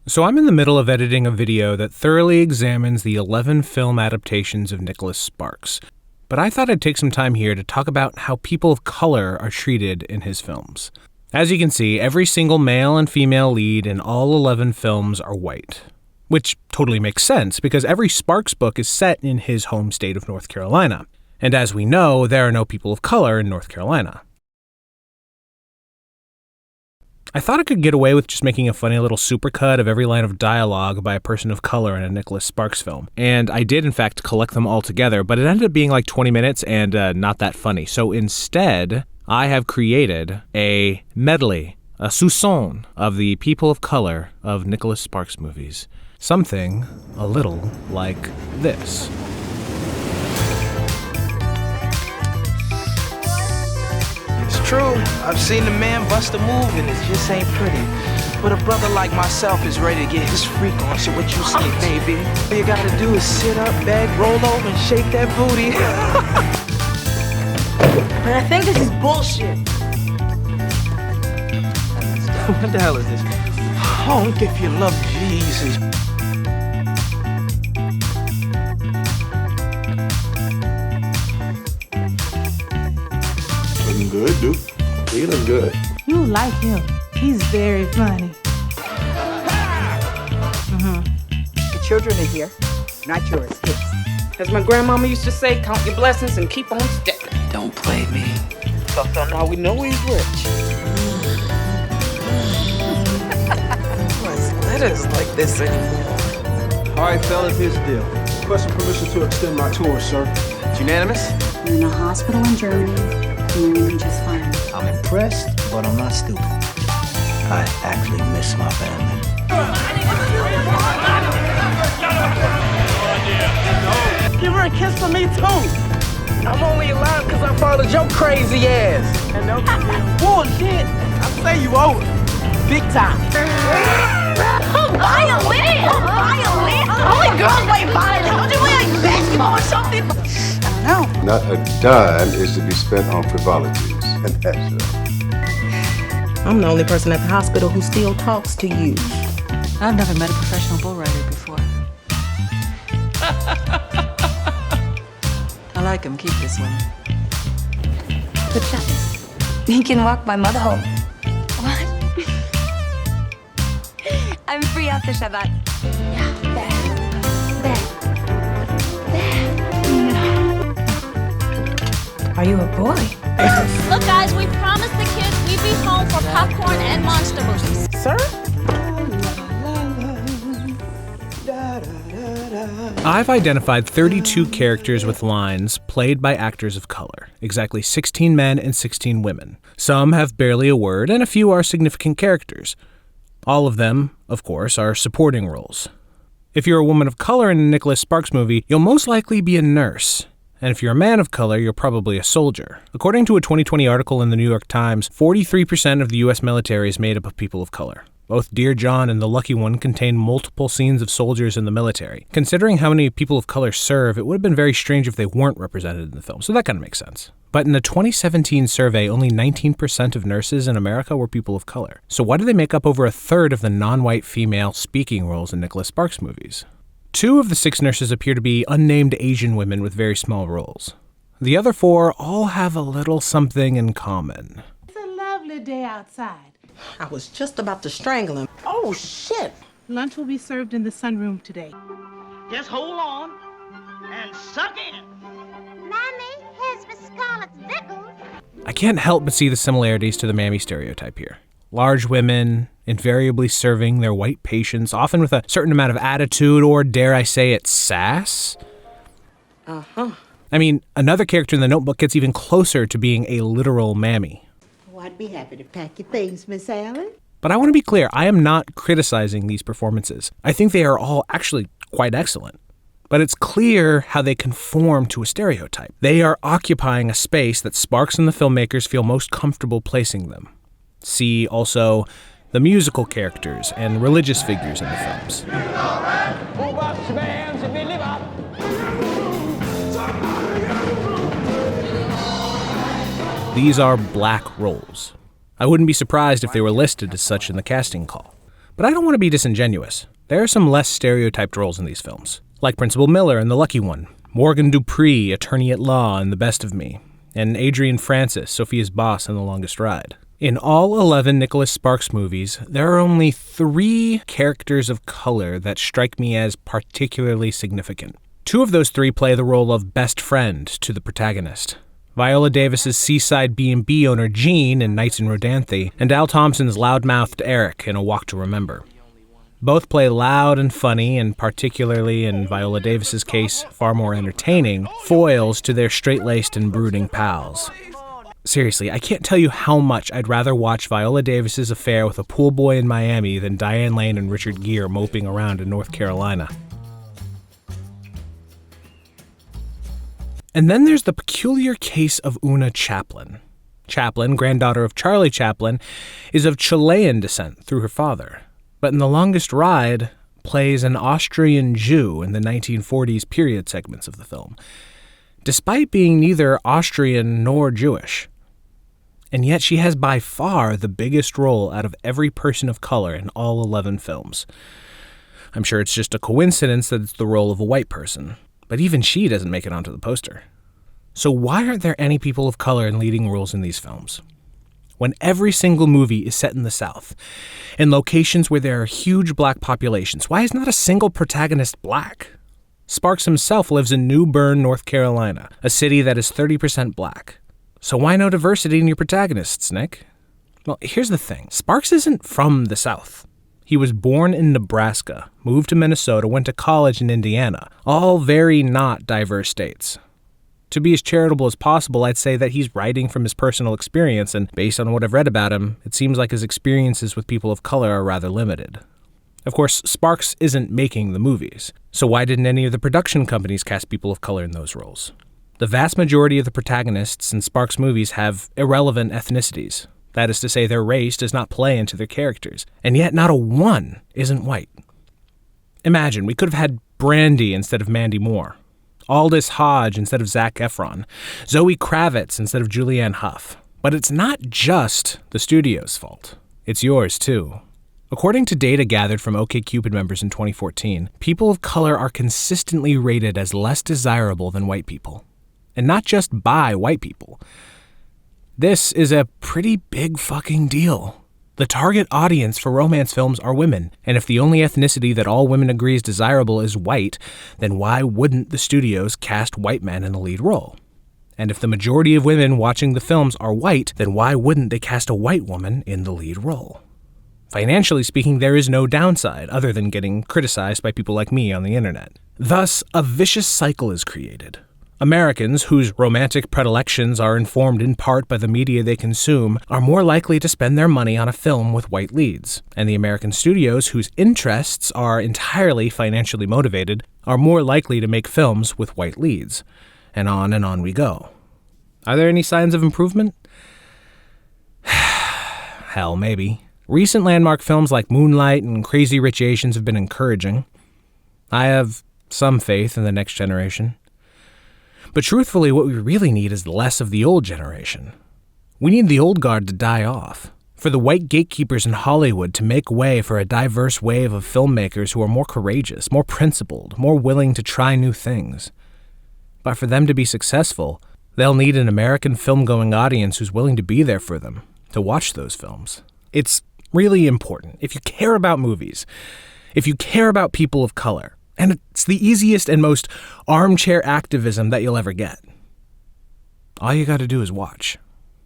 So I'm in the middle of editing a video that thoroughly examines the 11 film adaptations of Nicholas Sparks. But I thought I'd take some time here to talk about how people of color are treated in his films. As you can see, every single male and female lead in all 11 films are white. Which totally makes sense, because every Sparks book is set in his home state of North Carolina. And as we know, there are no people of color in North Carolina. I thought I could get away with just making a funny little supercut of every line of dialogue by a person of color in a Nicholas Sparks film. And I did, in fact, collect them all together, but it ended up being like 20 minutes and not that funny. So instead, I have created a medley, a soupçon of the people of color of Nicholas Sparks movies. Something a little like this. It's true, I've seen the man bust a move and it just ain't pretty. But a brother like myself is ready to get his freak on, so what you say, baby? All you gotta do is sit up, beg, roll over, and shake that booty. But I think this is bullshit. What the hell is this? Honk if you love Jesus. Looking good, dude. Feeling good. You like him. He's very funny. The children are here, not yours, his. As my grandmama used to say, count your blessings and keep on stepping. Don't play me. So now we know he's rich. What's letters like this anymore? All right, fellas, here's the deal. Requesting permission to extend my tour, sir. It's unanimous? You're in a hospital in Germany. You're doing just fine. I'm impressed, but I'm not stupid. I actually miss my family. Give her a kiss for me, too. I'm only alive because I followed your crazy ass. And no bullshit. I say you owe it. Big time. Violin! Violin! Only girls play violin. Don't you play like basketball or something? No. Not a dime is to be spent on frivolities. And that's I'm the only person at the hospital who still talks to you. I've never met a professional bull rider before. I like him. Keep this one. Good job. He can walk my mother home. What? I'm free after Shabbat. Yeah, there. Are you a boy? Look, guys, we promised the kids we'd be home for popcorn and monster movies. Sir? I've identified 32 characters with lines played by actors of color, exactly 16 men and 16 women. Some have barely a word, and a few are significant characters. All of them, of course, are supporting roles. If you're a woman of color in a Nicholas Sparks movie, you'll most likely be a nurse. And if you're a man of color, you're probably a soldier. According to a 2020 article in the New York Times, 43% of the U.S. military is made up of people of color. Both Dear John and The Lucky One contain multiple scenes of soldiers in the military. Considering how many people of color serve, it would have been very strange if they weren't represented in the film, so that kind of makes sense. But in a 2017 survey, only 19% of nurses in America were people of color. So why do they make up over a third of the non-white female speaking roles in Nicholas Sparks movies? 2 of the 6 nurses appear to be unnamed Asian women with very small roles. The other 4 all have a little something in common. It's a lovely day outside. I was just about to strangle him. Oh, shit. Lunch will be served in the sunroom today. Just hold on and suck in. Mommy, here's Miss Scarlett's pickles. I can't help but see the similarities to the mammy stereotype here. Large women, invariably serving their white patients, often with a certain amount of attitude or, dare I say it, sass. Uh-huh. I mean, another character in The Notebook gets even closer to being a literal mammy. Oh, I'd be happy to pack your things, Miss Allen. But I want to be clear, I am not criticizing these performances. I think they are all actually quite excellent. But it's clear how they conform to a stereotype. They are occupying a space that Sparks and the filmmakers feel most comfortable placing them. See also the musical characters and religious figures in the films. These are black roles. I wouldn't be surprised if they were listed as such in the casting call. But I don't want to be disingenuous. There are some less stereotyped roles in these films, like Principal Miller in The Lucky One, Morgan Dupree, attorney at law in The Best of Me, and Adrian Francis, Sophia's boss in The Longest Ride. In all 11 Nicholas Sparks movies, there are only 3 characters of color that strike me as particularly significant. 2 of those 3 play the role of best friend to the protagonist. Viola Davis's seaside B&B owner Jean in Nights in Rodanthe, and Al Thompson's loudmouthed Eric in A Walk to Remember. Both play loud and funny, and particularly in Viola Davis's case, far more entertaining, foils to their straight-laced and brooding pals. Seriously, I can't tell you how much I'd rather watch Viola Davis's affair with a pool boy in Miami than Diane Lane and Richard Gere moping around in North Carolina. And then there's the peculiar case of Una Chaplin. Chaplin, granddaughter of Charlie Chaplin, is of Chilean descent through her father, but in The Longest Ride plays an Austrian Jew in the 1940s period segments of the film, despite being neither Austrian nor Jewish. And yet she has by far the biggest role out of every person of color in all 11 films. I'm sure it's just a coincidence that it's the role of a white person, but even she doesn't make it onto the poster. So why aren't there any people of color in leading roles in these films? When every single movie is set in the South, in locations where there are huge black populations, why is not a single protagonist black? Sparks himself lives in New Bern, North Carolina, a city that is 30% black. So why no diversity in your protagonists, Nick? Well, here's the thing. Sparks isn't from the South. He was born in Nebraska, moved to Minnesota, went to college in Indiana, all very not diverse states. To be as charitable as possible, I'd say that he's writing from his personal experience, and based on what I've read about him, it seems like his experiences with people of color are rather limited. Of course, Sparks isn't making the movies, so why didn't any of the production companies cast people of color in those roles? The vast majority of the protagonists in Sparks movies have irrelevant ethnicities. That is to say, their race does not play into their characters, and yet not a one isn't white. Imagine, we could have had Brandy instead of Mandy Moore, Aldous Hodge instead of Zac Efron, Zoe Kravitz instead of Julianne Hough. But it's not just the studio's fault. It's yours, too. According to data gathered from OkCupid members in 2014, people of color are consistently rated as less desirable than white people. And not just by white people. This is a pretty big fucking deal. The target audience for romance films are women, and if the only ethnicity that all women agree is desirable is white, then why wouldn't the studios cast white men in the lead role? And if the majority of women watching the films are white, then why wouldn't they cast a white woman in the lead role? Financially speaking, there is no downside other than getting criticized by people like me on the internet. Thus, a vicious cycle is created. Americans, whose romantic predilections are informed in part by the media they consume, are more likely to spend their money on a film with white leads, and the American studios, whose interests are entirely financially motivated, are more likely to make films with white leads. And on we go. Are there any signs of improvement? Hell, maybe. Recent landmark films like Moonlight and Crazy Rich Asians have been encouraging. I have some faith in the next generation. But truthfully, what we really need is less of the old generation. We need the old guard to die off, for the white gatekeepers in Hollywood to make way for a diverse wave of filmmakers who are more courageous, more principled, more willing to try new things. But for them to be successful, they'll need an American film-going audience who's willing to be there for them, to watch those films. It's really important. If you care about movies, if you care about people of color, and it's the easiest and most armchair activism that you'll ever get. All you gotta do is watch.